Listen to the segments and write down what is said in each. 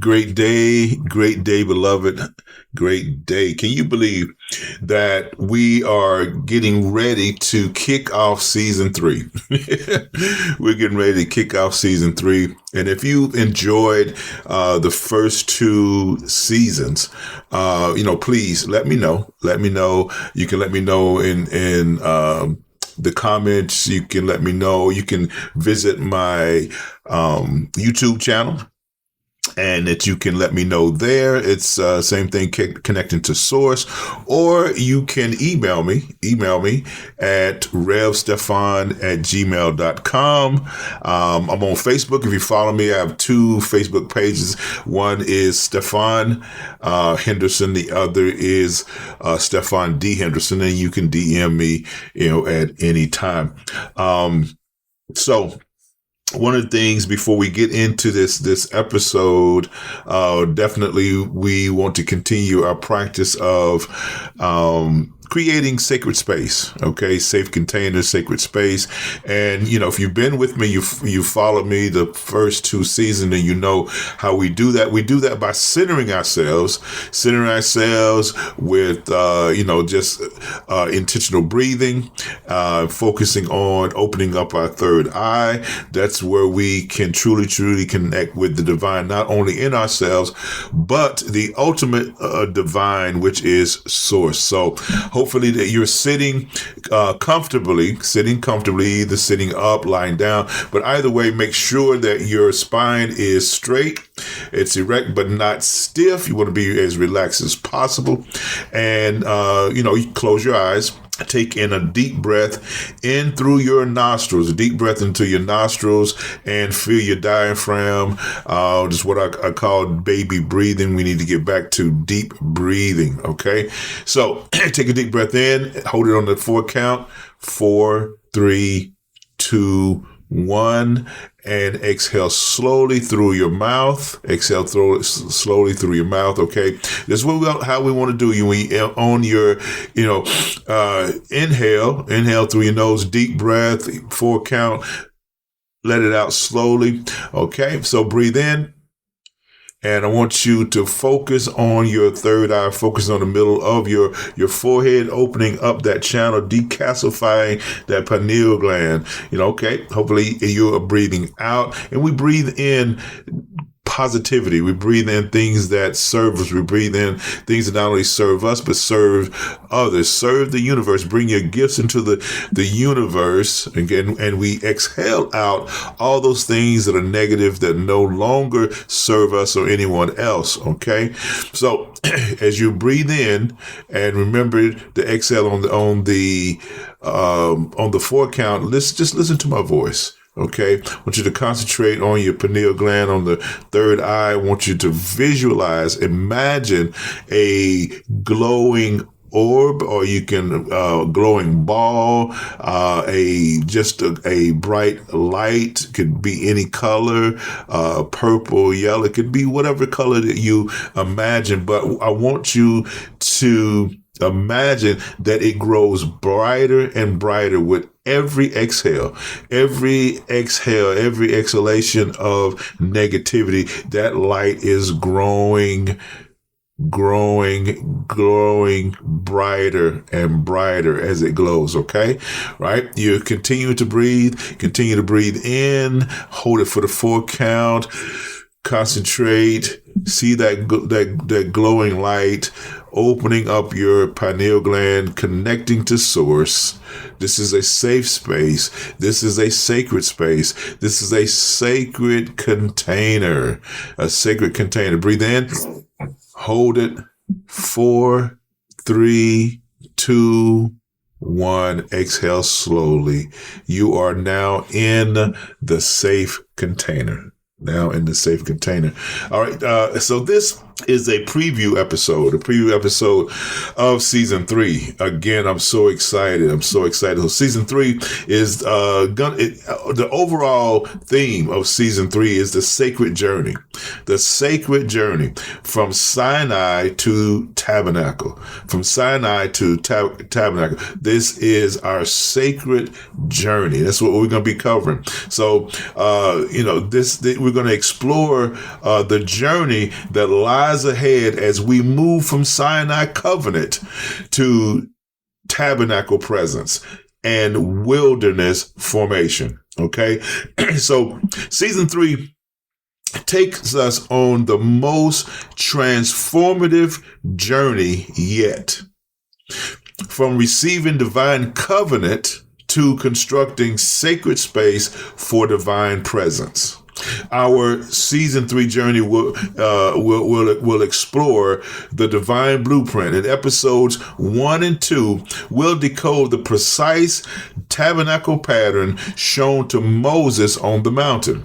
great day, beloved. Great day. Can you believe that we are getting ready to kick off season 3? We're getting ready to kick off season 3. And if you enjoyed the first 2 seasons, please let me know. Let me know. You can let me know in the comments. You can let me know. You can visit my YouTube channel, and that you can let me know there. It's same thing, connecting to source, or you can email me at revstephon@gmail.com. I'm on Facebook. If you follow me, I have 2 Facebook pages. One is Stephon Henderson. The other is Stephon D. Henderson, and you can DM me, at any time. So one of the things before we get into this episode, definitely we want to continue our practice of creating sacred space. Okay, safe containers, sacred space. And if you've been with me, you followed me the first 2 seasons, and you know how we do that. We do that by centering ourselves with just intentional breathing, focusing on opening up our third eye. That's where we can truly connect with the divine, not only in ourselves, but the ultimate divine, which is source. So hopefully that you're sitting comfortably, either sitting up, lying down, but either way, make sure that your spine is straight. It's erect, but not stiff. You want to be as relaxed as possible. And, you close your eyes. Take in a deep breath in through your nostrils, a deep breath into your nostrils, and feel your diaphragm. Just what I call baby breathing. We need to get back to deep breathing. Okay. So take a deep breath in, hold it on the 4 count, 4, 3, 2, 1, and exhale slowly through your mouth. Exhale slowly through your mouth. Okay. This is how we want to do you. When you on your, inhale through your nose, deep breath, 4 count, let it out slowly. Okay. So breathe in. And I want you to focus on your third eye, focus on the middle of your forehead, opening up that channel, decalcifying that pineal gland. Okay, hopefully you are breathing out, and we breathe in positivity. We breathe in things that serve us. We breathe in things that not only serve us, but serve others, serve the universe. Bring your gifts into the universe. Again, and we exhale out all those things that are negative, that no longer serve us or anyone else. Okay. So as you breathe in, and remember to exhale on the 4 count, just listen to my voice. Okay. I want you to concentrate on your pineal gland, on the third eye. I want you to imagine a glowing orb, or you can glowing ball, a bright light. Could be any color, purple, yellow. It could be whatever color that you imagine. But I want you to imagine that it grows brighter and brighter with every exhale, every exhalation of negativity. That light is growing brighter and brighter as it glows. Okay. Right. You continue to breathe in, hold it for the 4 count, concentrate, see that glowing light, opening up your pineal gland, connecting to source. This is a safe space. This is a sacred space. This is a sacred container. Breathe in, hold it, 4, 3, 2, 1. Exhale slowly. You are now in the safe container. All right. So this is a preview episode of season 3. Again, I'm so excited. So season 3 is the overall theme of season 3 is the sacred journey from Sinai to Tabernacle. This is our sacred journey. That's what we're going to be covering. So, we're going to explore the journey that lies ahead as we move from Sinai covenant to tabernacle presence and wilderness formation. Okay. So season 3 takes us on the most transformative journey yet, from receiving divine covenant to constructing sacred space for divine presence. Our season 3 journey will explore the divine blueprint. In episodes 1 and 2, we'll decode the precise tabernacle pattern shown to Moses on the mountain.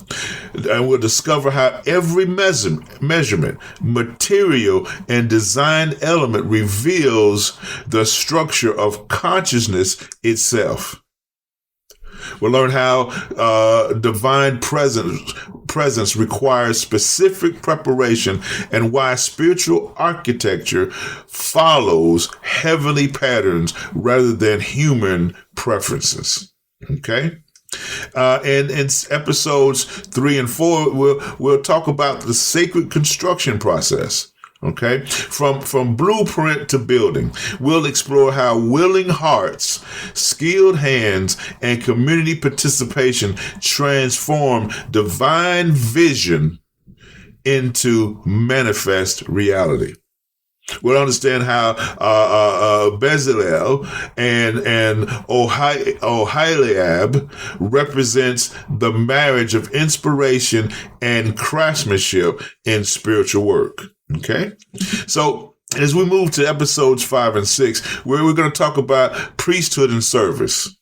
And we'll discover how every measurement, material, and design element reveals the structure of consciousness itself. We'll learn how divine presence requires specific preparation and why spiritual architecture follows heavenly patterns rather than human preferences. Okay? And in episodes 3 and 4, we'll talk about the sacred construction process. Okay, from blueprint to building, we'll explore how willing hearts, skilled hands, and community participation transform divine vision into manifest reality. We'll understand how Bezalel and Oholiab represents the marriage of inspiration and craftsmanship in spiritual work. Okay, so as we move to episodes 5 and 6, where we're going to talk about priesthood and service.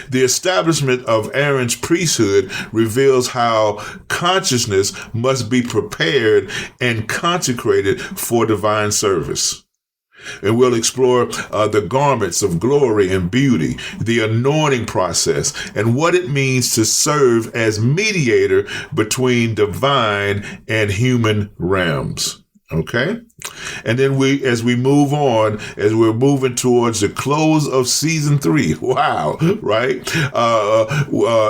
The establishment of Aaron's priesthood reveals how consciousness must be prepared and consecrated for divine service. And we'll explore the garments of glory and beauty, the anointing process, and what it means to serve as mediator between divine and human realms. Okay. And then as we're moving towards the close of season 3, wow, right?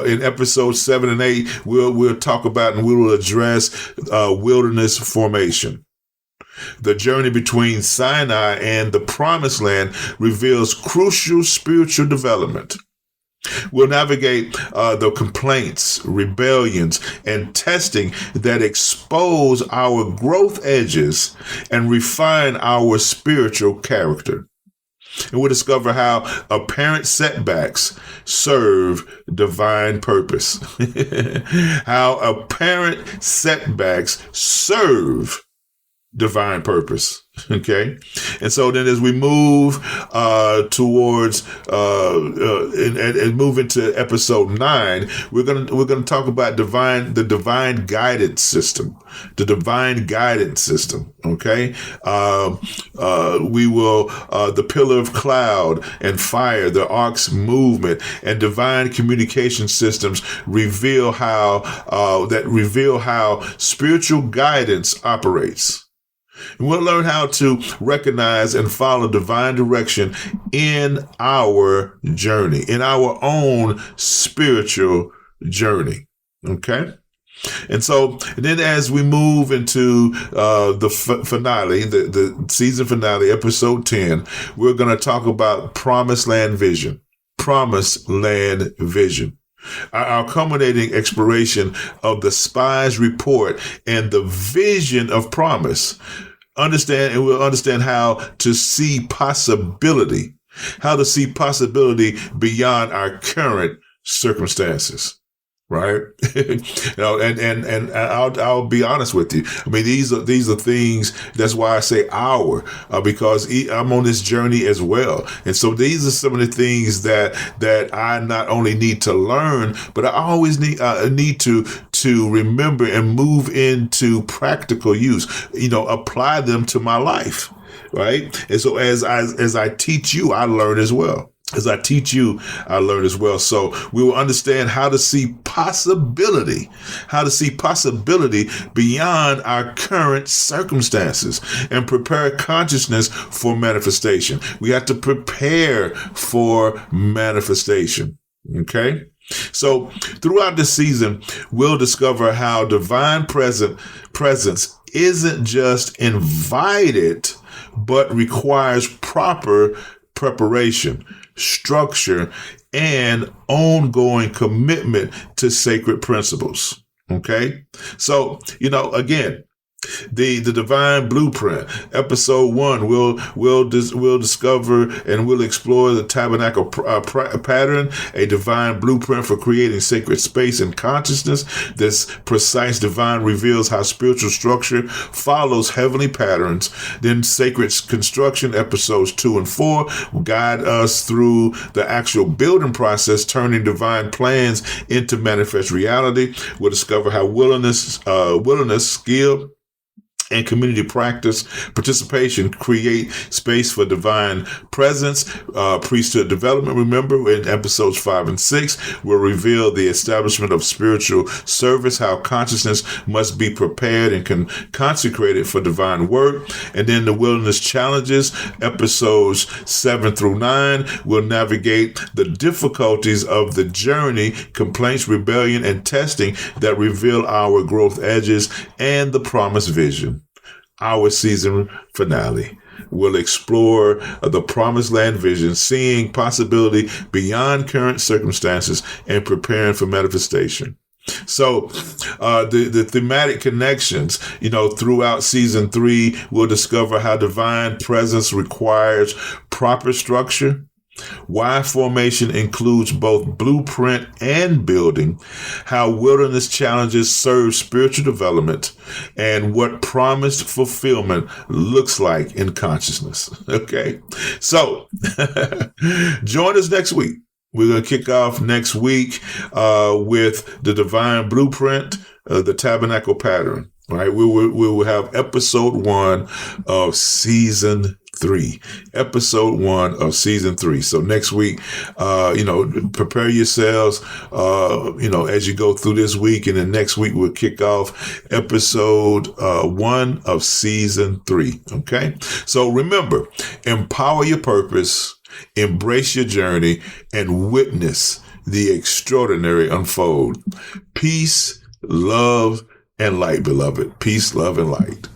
In episodes 7 and 8, we'll talk about and we will address wilderness formation. The journey between Sinai and the Promised Land reveals crucial spiritual development. We'll navigate the complaints, rebellions, and testing that expose our growth edges and refine our spiritual character. And we'll discover how apparent setbacks serve divine purpose. How apparent setbacks serve divine purpose. Okay. And so then as we move towards and move into episode 9, we're going to talk about the divine guidance system. The divine guidance system. Okay. We will the pillar of cloud and fire, the ark's movement, and divine communication systems reveal how spiritual guidance operates. And we'll learn how to recognize and follow divine direction in our journey, in our own spiritual journey. Okay? And so then as we move into the finale, the season finale, episode 10, we're going to talk about Promised Land vision. Promised Land vision. Our culminating exploration of the spy's report and the vision of promise. We'll understand how to see possibility beyond our current circumstances. Right. And I'll be honest with you. I mean, these are things. That's why I say because I'm on this journey as well. And so these are some of the things that I not only need to learn, but I always need to remember and move into practical use, apply them to my life. Right. And so as I teach you, I learn as well. As I teach you, I learn as well. So we will understand how to see possibility beyond our current circumstances and prepare consciousness for manifestation. We have to prepare for manifestation. Okay. So throughout this season, we'll discover how divine presence isn't just invited, but requires proper preparation, structure, and ongoing commitment to sacred principles. Okay. So, again, the divine blueprint, episode 1, we'll discover and we'll explore the tabernacle pattern, a divine blueprint for creating sacred space and consciousness. This precise divine reveals how spiritual structure follows heavenly patterns. Then sacred construction, episodes 2 and 4, will guide us through the actual building process, turning divine plans into manifest reality. We'll discover how willingness, skill, and community participation create space for divine presence. Priesthood development, remember, in episodes 5 and 6, will reveal the establishment of spiritual service, how consciousness must be prepared and consecrated for divine work. And then the wilderness challenges, episodes 7 through 9, will navigate the difficulties of the journey, complaints, rebellion, and testing that reveal our growth edges and the promised vision. Our season finale will explore the promised land vision, seeing possibility beyond current circumstances and preparing for manifestation. So the thematic connections, throughout season 3, we'll discover how divine presence requires proper structure, why formation includes both blueprint and building, how wilderness challenges serve spiritual development, and what promised fulfillment looks like in consciousness. Okay, so join us next week. We're going to kick off next week with the divine blueprint, the tabernacle pattern. All right, we will have episode 1 of season 3. Episode 1 of season 3. So next week, prepare yourselves, as you go through this week, and then next week we'll kick off episode 1 of season 3. Okay. So remember, empower your purpose, embrace your journey, and witness the extraordinary unfold. Peace, love, and light, beloved. Peace, love, and light.